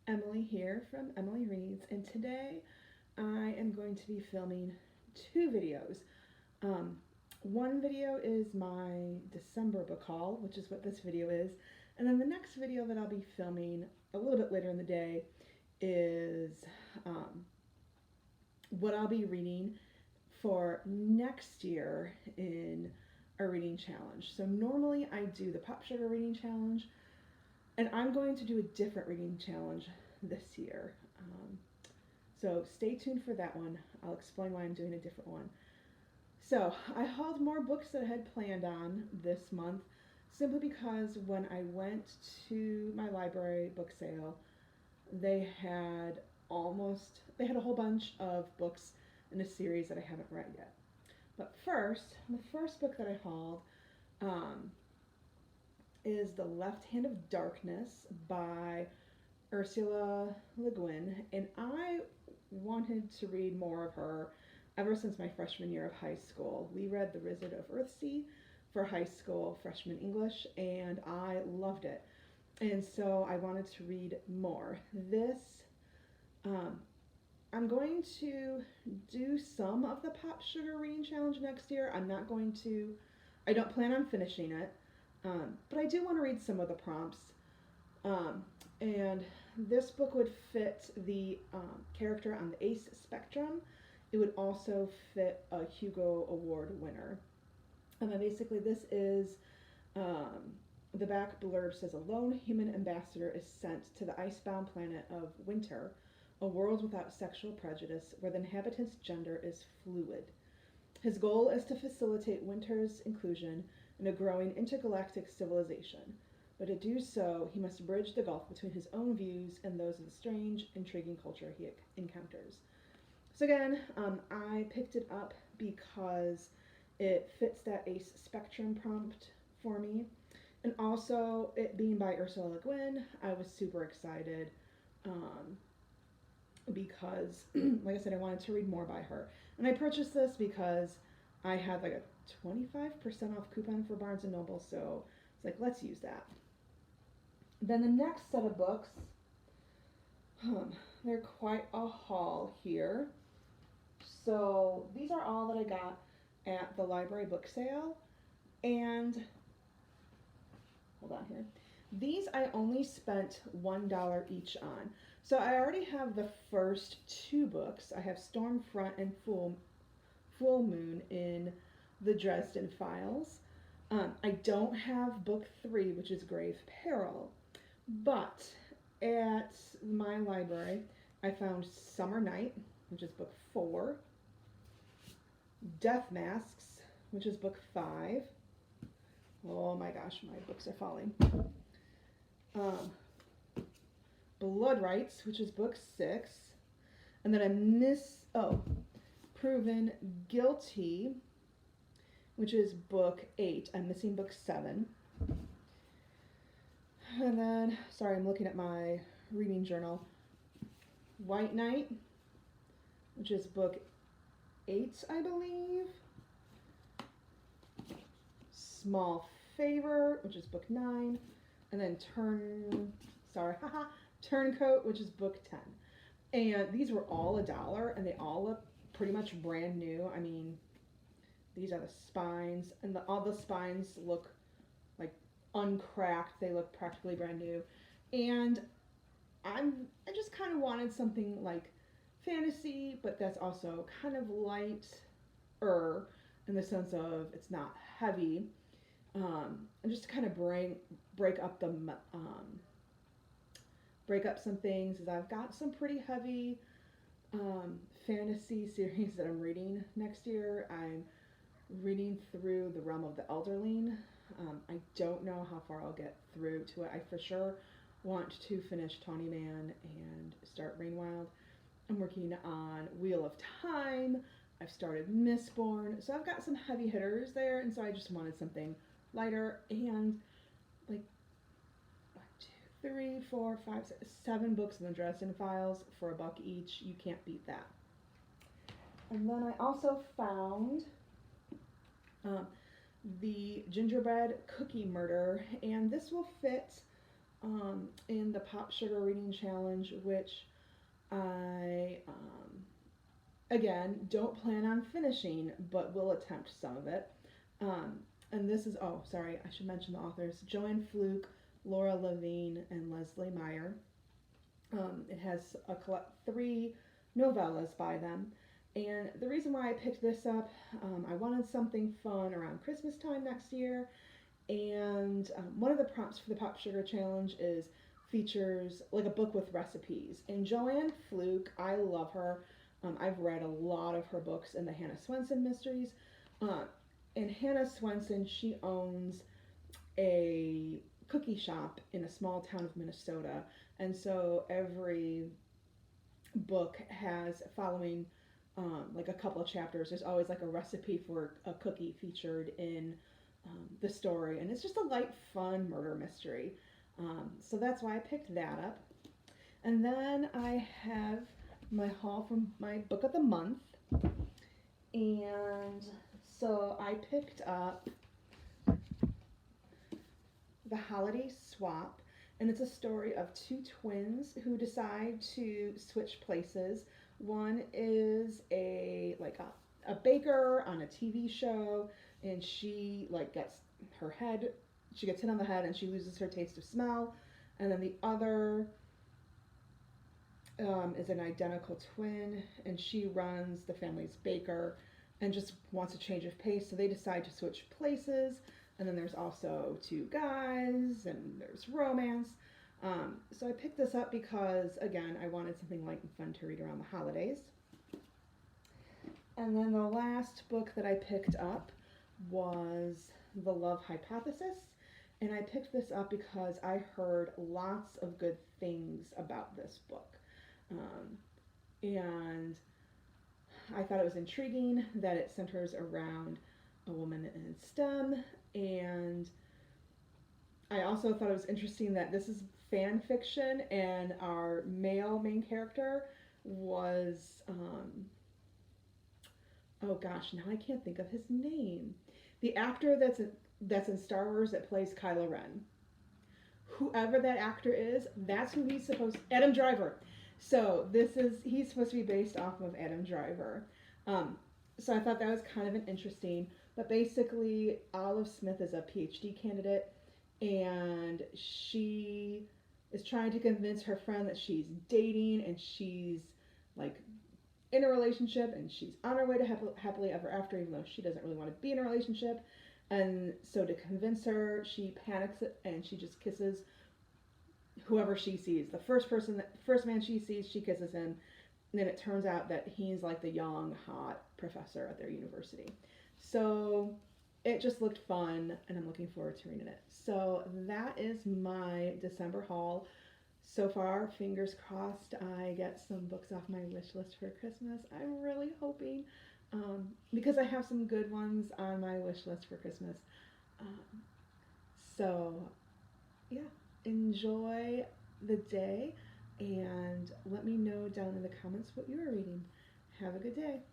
Emily here from Emily Reads, and today I am going to be filming two videos. Um, One video is my December book haul, which is what this video is, and then the next video that I'll be filming a little bit later in the day is um, what I'll be reading for next year in a reading challenge. So normally I do the Pop Sugar reading challenge, and I'm going to do a different reading challenge this year. So stay tuned for that one. I'll explain why I'm doing a different one. So I hauled more books that I had planned on this month simply because when I went to my library book sale, they had a whole bunch of books in a series that I haven't read yet. But first, the first book that I hauled um, is The Left Hand of Darkness by Ursula Le Guin, and I wanted to read more of her ever since my freshman year of high school. We read The Wizard of Earthsea for high school freshman English, and I loved it. And so I wanted to read more. Um, I'm going to do some of the Pop Sugar Reading Challenge next year. I don't plan on finishing it, but I do want to read some of the prompts. Um, and this book would fit the character on the ACE spectrum. It would also fit a Hugo Award winner. And then basically this is, the back blurb says, a lone human ambassador is sent to the icebound planet of Winter, a world without sexual prejudice where the inhabitant's gender is fluid. His goal is to facilitate Winter's inclusion in a growing intergalactic civilization. But to do so, he must bridge the gulf between his own views and those of the strange, intriguing culture he encounters. So again, I picked it up because it fits that ACE spectrum prompt for me. And also, it being by Ursula Le Guin, I was super excited because, like I said, I wanted to read more by her. And I purchased this because I had like a 25% off coupon for Barnes & Noble, so it's like, let's use that. Then the next set of books, they're quite a haul here. So these are all that I got at the library book sale. And, hold on here. These I only spent $1 each on. So I already have the first two books. I have Stormfront and Full Moon in the Dresden Files. I don't have book 3, which is Grave Peril. But at my library, I found Summer Night, which is book 4, Death Masks, which is book 5. Oh my gosh, my books are falling. Blood Rights, which is book 6. And then Proven Guilty, which is book 8. I'm missing book 7. And then, sorry, I'm looking at my reading journal. White Knight, which is book 8, I believe. Small Favor, which is book 9. And then Turncoat, which is book 10. And these were all $1, and they all look pretty much brand new. I mean, these are the spines, and all the spines look like uncracked. They look practically brand new. And I just kind of wanted something like fantasy, but that's also kind of lighter in the sense of it's not heavy. And just to kind of break up some things, as I've got some pretty heavy fantasy series that I'm reading next year. I'm reading through The Realm of the Elderling. I don't know how far I'll get through to it. I for sure want to finish Tawny Man and start Rainwild. I'm working on Wheel of Time. I've started Mistborn. So I've got some heavy hitters there, and so I just wanted something lighter, and like 1, 2, 3, 4, 5, 6, 7 books in the Dresden Files for $1 each. You can't beat that. And then I also found the Gingerbread Cookie Murder, and this will fit in the Pop Sugar Reading Challenge, which I, again, don't plan on finishing, but will attempt some of it. Um, and this is, oh, sorry, I should mention the authors Joanne Fluke, Laura Levine, and Leslie Meyer. It has three novellas by them. And the reason why I picked this up, I wanted something fun around Christmas time next year. And one of the prompts for the Pop Sugar Challenge is features like a book with recipes. And Joanne Fluke, I love her. I've read a lot of her books in the Hannah Swenson mysteries. Uh, and Hannah Swenson, she owns a cookie shop in a small town of Minnesota. And so every book has following like a couple of chapters. There's always like a recipe for a cookie featured in the story, and it's just a light, fun murder mystery. So that's why I picked that up. And then I have my haul from my book of the month, and so I picked up The Holiday Swap, and it's a story of two twins who decide to switch places. One is a baker on a TV show, and she like gets her head, she gets hit on the head, and she loses her taste of smell. And then the other is an identical twin, and she runs the family's baker, and just wants a change of pace. So they decide to switch places. And then there's also two guys, and there's romance. So I picked this up because, again, I wanted something light and fun to read around the holidays. And then the last book that I picked up was The Love Hypothesis. And I picked this up because I heard lots of good things about this book. And I thought it was intriguing that it centers around a woman in STEM. And I also thought it was interesting that this is fan fiction, and our male main character was, oh gosh, now I can't think of his name. The actor that's in Star Wars that plays Kylo Ren. Whoever that actor is, that's who he's supposed. Adam Driver. So he's supposed to be based off of Adam Driver. So I thought that was kind of an interesting. But basically, Olive Smith is a PhD candidate, and she is trying to convince her friend that she's dating, and she's like in a relationship, and she's on her way to happily ever after, even though she doesn't really want to be in a relationship. And so to convince her, she panics and she just kisses whoever she sees. The first man she sees, she kisses him. And then it turns out that he's like the young, hot professor at their university. So it just looked fun, and I'm looking forward to reading it. So that is my December haul. So far, fingers crossed, I get some books off my wish list for Christmas. I'm really hoping, because I have some good ones on my wish list for Christmas. So, yeah, enjoy the day, and let me know down in the comments what you are reading. Have a good day.